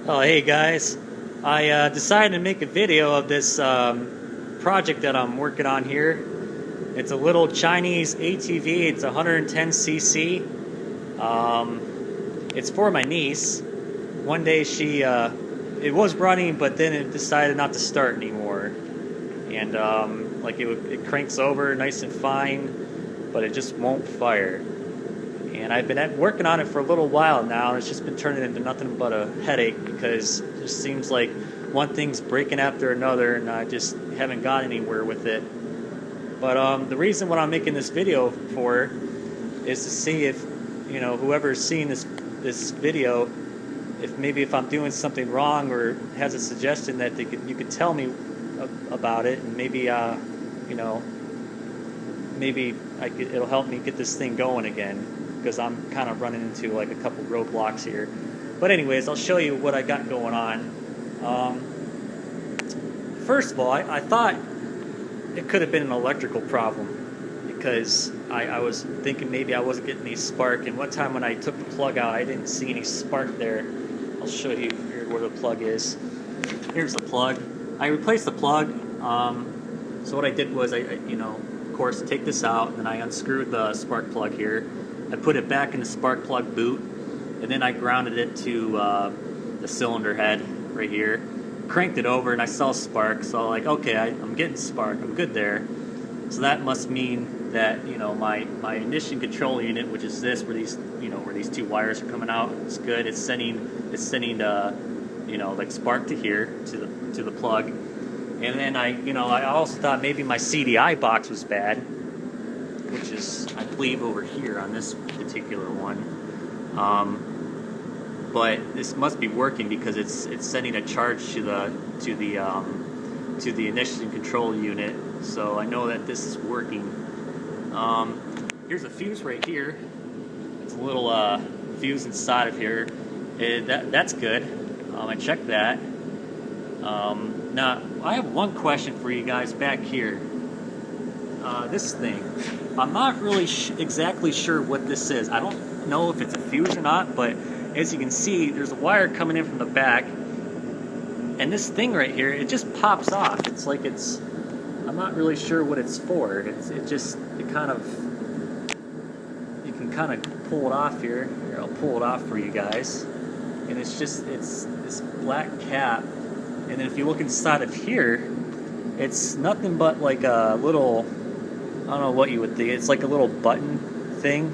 Oh, hey guys. I decided to make a video of this project that I'm working on here. It's a little Chinese ATV. It's 110cc. It's for my niece. One day it was running, but then it decided not to start anymore. And it cranks over nice and fine, but it just won't fire. And I've been working on it for a little while now, and it's just been turning into nothing but a headache because it just seems like one thing's breaking after another, and I just haven't got anywhere with it. But the reason what I'm making this video for is to see if, whoever's seeing this video, if I'm doing something wrong or has a suggestion that you could tell me about it, and maybe it'll help me get this thing going again, because I'm kind of running into like a couple roadblocks here. But anyways, I'll show you what I got going on. First of all, I thought it could have been an electrical problem, because I was thinking maybe I wasn't getting any spark, and one time when I took the plug out, I didn't see any spark there. I'll show you here where the plug is. Here's the plug. I replaced the plug. So what I did was of course, take this out, and then I unscrewed the spark plug here. I put it back in the spark plug boot, and then I grounded it to the cylinder head right here. Cranked it over, and I saw spark, so okay, I'm getting spark, I'm good there. So that must mean that my ignition control unit, which is this, where these two wires are coming out, it's good. It's sending spark to here to the plug. And then I also thought maybe my CDI box was bad, which is, I believe, over here on this particular one. But this must be working because it's sending a charge to the ignition control unit. So I know that this is working. Here's a fuse right here. It's a little fuse inside of here. That's good. I checked that. Now, I have one question for you guys back here. This thing, I'm not really exactly sure what this is. I don't know if it's a fuse or not, but as you can see, there's a wire coming in from the back, and this thing right here, it just pops off. I'm not really sure what it's for. You can kind of pull it off here. Here, I'll pull it off for you guys. And it's this black cap. And then if you look inside of here, it's nothing but like a little, I don't know what you would think. It's like a little button thing.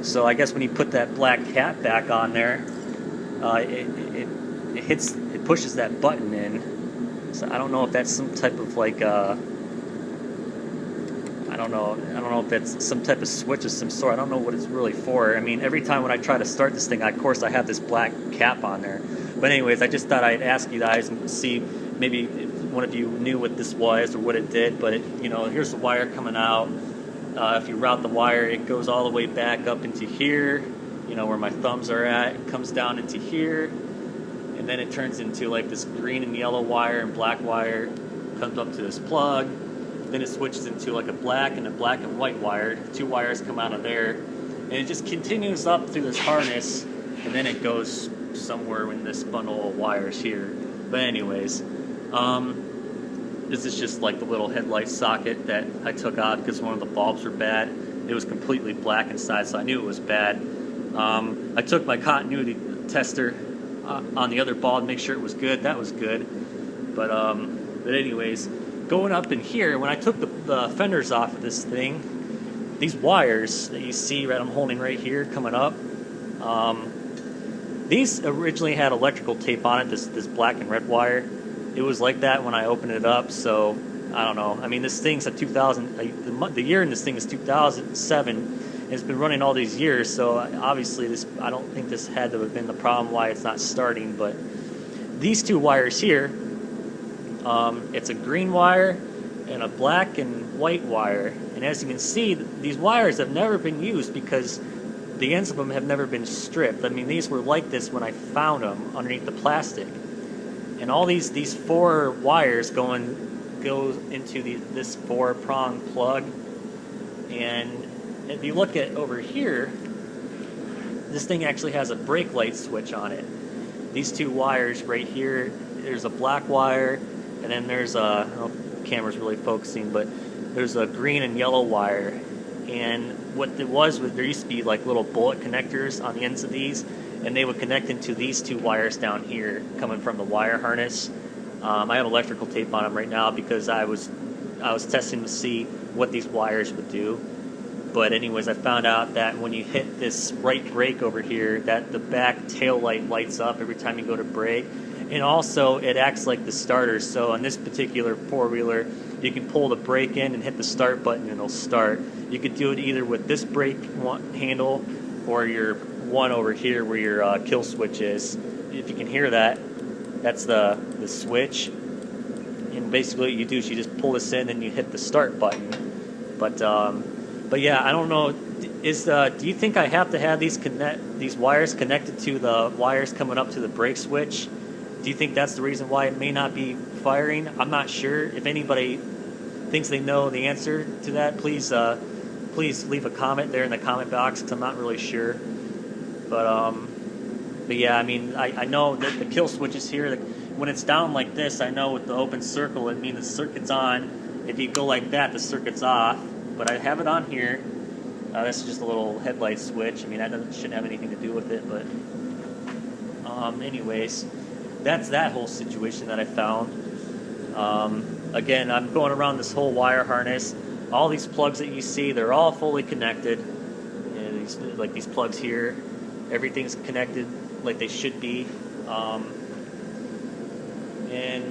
So I guess when you put that black cap back on there, it pushes that button in. So I don't know if that's some type of I don't know if that's some type of switch of some sort. I don't know what it's really for. I mean, every time when I try to start this thing, of course I have this black cap on there. But anyways, I just thought I'd ask you guys and see maybe if one of you knew what this was or what it did. But here's the wire coming out. If you route the wire, it goes all the way back up into here, where my thumbs are at. It comes down into here, and then it turns into like this green and yellow wire and black wire, comes up to this plug. Then it switches into like a black and white wire. Two wires come out of there, and it just continues up through this harness, and then it goes somewhere in this bundle of wires here. But anyways, this is just like the little headlight socket that I took out because one of the bulbs were bad. It was completely black inside, so I knew it was bad. I took my continuity tester on the other bulb to make sure it was good. That was good. But anyways, going up in here, when I took the fenders off of this thing, these wires that you see I'm holding right here coming up, these originally had electrical tape on it, this black and red wire. It was like that when I opened it up, so I don't know. I mean, this thing's a 2000, the year in this thing is 2007, and it's been running all these years, so obviously I don't think this had to have been the problem why it's not starting. But these two wires here, it's a green wire and a black and white wire, and as you can see, these wires have never been used because the ends of them have never been stripped. I mean, these were like this when I found them underneath the plastic. And all these four wires go into this 4-prong plug. And if you look at over here, this thing actually has a brake light switch on it. these two wires right here. There's a black wire, and then there's a, I don't know if the camera's really focusing, but there's a green and yellow wire. And what it was, there used to be like little bullet connectors on the ends of these, and they would connect into these two wires down here coming from the wire harness. I have electrical tape on them right now because I was testing to see what these wires would do. But anyways, I found out that when you hit this right brake over here, that the back tail light lights up every time you go to brake. And also, it acts like the starter. So on this particular four-wheeler, you can pull the brake in and hit the start button and it'll start. You could do it either with this brake handle or your one over here where your kill switch is. If you can hear that, that's the switch. And basically what you do is you just pull this in and you hit the start button. But yeah, I don't know. Do you think I have to have these wires connected to the wires coming up to the brake switch? Do you think that's the reason why it may not be firing? I'm not sure. If anybody thinks they know the answer to that, please leave a comment there in the comment box, because I'm not really sure. But yeah, I mean, I know that the kill switch is here. When it's down like this, I know with the open circle, it means the circuit's on. If you go like that, the circuit's off. But I have it on here. This is just a little headlight switch. I mean, that shouldn't have anything to do with it. But anyways, that's that whole situation that I found. Again, I'm going around this whole wire harness. All these plugs that you see, they're all fully connected. And like these plugs here, everything's connected like they should be. And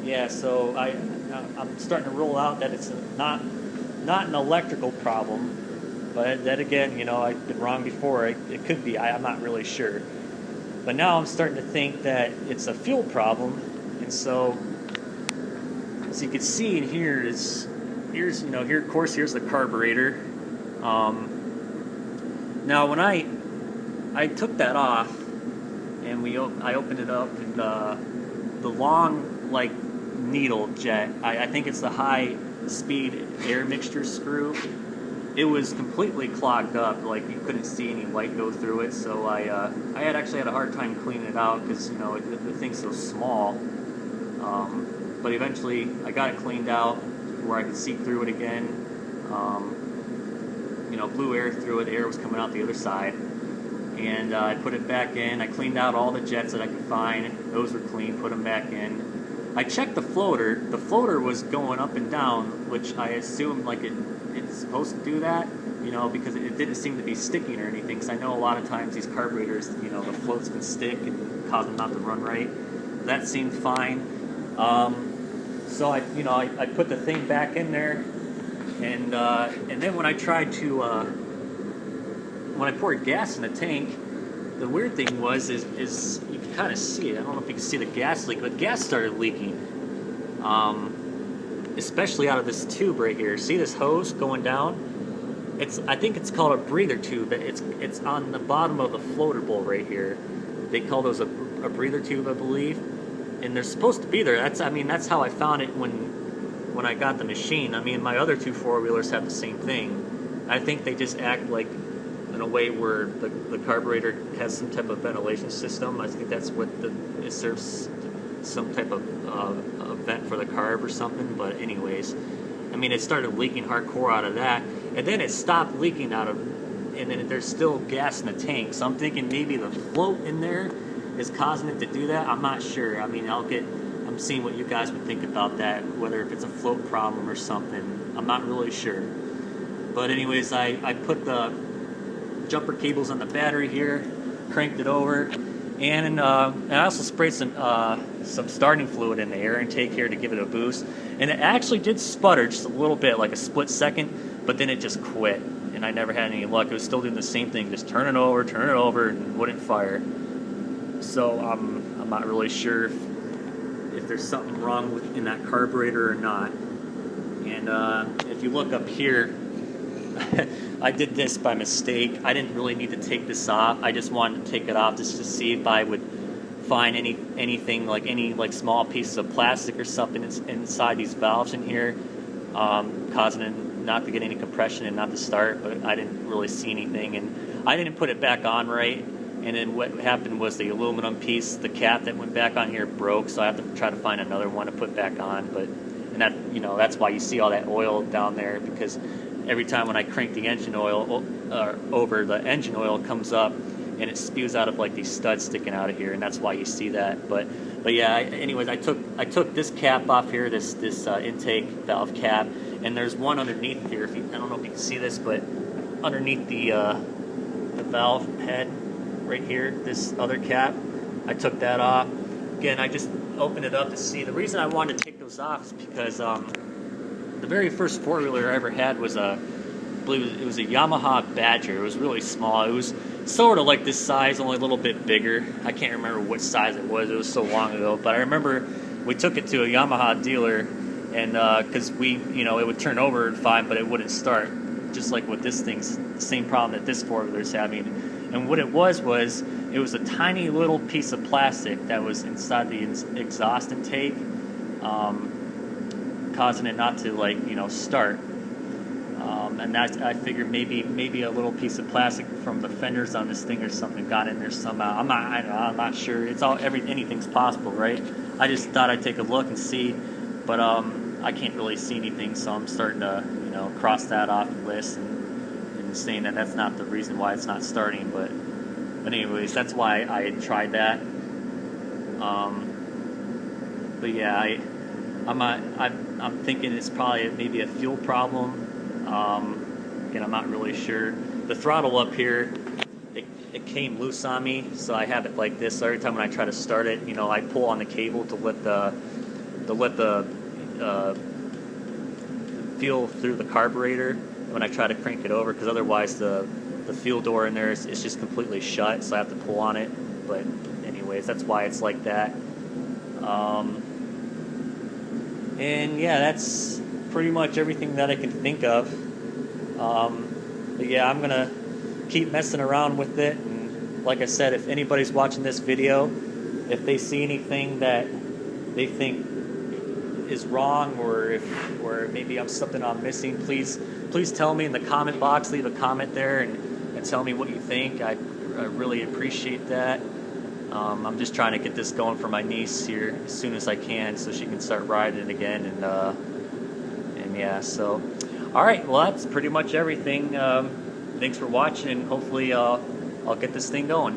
yeah, so I'm starting to roll out that it's not an electrical problem, but that again, you know, I've been wrong before. It could be. I'm not really sure. But now I'm starting to think that it's a fuel problem, and so as you can see in here here's here of course here's the carburetor. Now when I took that off and I opened it up, and the long like needle jet, I think it's the high speed air mixture screw, it was completely clogged up. Like you couldn't see any light go through it. So I actually had a hard time cleaning it out because the thing's so small. But eventually I got it cleaned out where I could see through it again. Blew air through it. Air was coming out the other side, and I put it back in. I cleaned out all the jets that I could find. Those were clean. Put them back in. I checked the floater. The floater was going up and down, which I assumed like it's supposed to do that, because it didn't seem to be sticking or anything. Because I know a lot of times these carburetors, the floats can stick and cause them not to run right. That seemed fine. So I put the thing back in there, and then when I tried to when I poured gas in the tank, the weird thing was is you can kind of see it. I don't know if you can see the gas leak, but gas started leaking. Especially out of this tube right here. See this hose going down? I think it's called a breather tube. It's on the bottom of the floater bowl right here. They call those a breather tube, I believe. And they're supposed to be there. That's how I found it when I got the machine. I mean, my other two four-wheelers have the same thing. I think they just act like in a way where the carburetor has some type of ventilation system. I think that's what it serves some type of vent for the carb or something. But anyways, it started leaking hardcore out of that, and then it stopped leaking and then there's still gas in the tank. So I'm thinking maybe the float in there is causing it to do that. I'm not sure. I'm seeing what you guys would think about that, whether if it's a float problem or something. I'm not really sure. But anyways, I put the jumper cables on the battery here, cranked it over, and I also sprayed some starting fluid in the air intake here to give it a boost. And it actually did sputter just a little bit, like a split second, but then it just quit. And I never had any luck. It was still doing the same thing, just turn it over, and wouldn't fire. So I'm not really sure if there's something wrong in that carburetor or not. And if you look up here, I did this by mistake. I didn't really need to take this off. I just wanted to take it off just to see if I would find anything like any small pieces of plastic or something inside these valves in here, causing it not to get any compression and not to start. But I didn't really see anything, and I didn't put it back on right. and then what happened was the aluminum piece, the cap that went back on here broke, so I have to try to find another one to put back on. But and that, you know, that's why you see all that oil down there, because every time when I crank the engine oil over, the engine oil comes up and it spews out of like these studs sticking out of here, and that's why you see that. But yeah, anyways, I took this cap off here, this intake valve cap, and there's one underneath here. I don't know if you can see this, but underneath the valve head right here, this other cap, I took that off. Again, I just opened it up to see. The reason I wanted to take those off is because the very first four-wheeler I ever had was I believe it was a Yamaha Badger. It was really small. It was sort of like this size, only a little bit bigger. I can't remember what size it was so long ago, but I remember we took it to a Yamaha dealer, and because it would turn over fine, but it wouldn't start, just like with this thing's the same problem that this four-wheeler's having. And what it was it was a tiny little piece of plastic that was inside the exhaust intake, causing it not to start. And that, I figured maybe a little piece of plastic from the fenders on this thing or something got in there somehow. I'm not sure. Anything's possible, right? I just thought I'd take a look and see, but I can't really see anything, so I'm starting to cross that off the list and saying that that's not the reason why it's not starting. But anyways, that's why I had tried that. But yeah, I'm thinking it's probably maybe a fuel problem. Again, I'm not really sure. The throttle up here, it came loose on me, so I have it like this. So every time when I try to start it, I pull on the cable to let the fuel through the carburetor when I try to crank it over, because otherwise the fuel door in there is just completely shut, so I have to pull on it. But anyways, that's why it's like that. And yeah, that's pretty much everything that I can think of. But yeah, I'm gonna keep messing around with it, and like I said, if anybody's watching this video, if they see anything that they think is wrong, or maybe something I'm missing, please tell me in the comment box. Leave a comment there and tell me what you think. I really appreciate that. I'm just trying to get this going for my niece here as soon as I can, so she can start riding it again. And yeah, so all right, well, that's pretty much everything. Thanks for watching, and hopefully I'll get this thing going.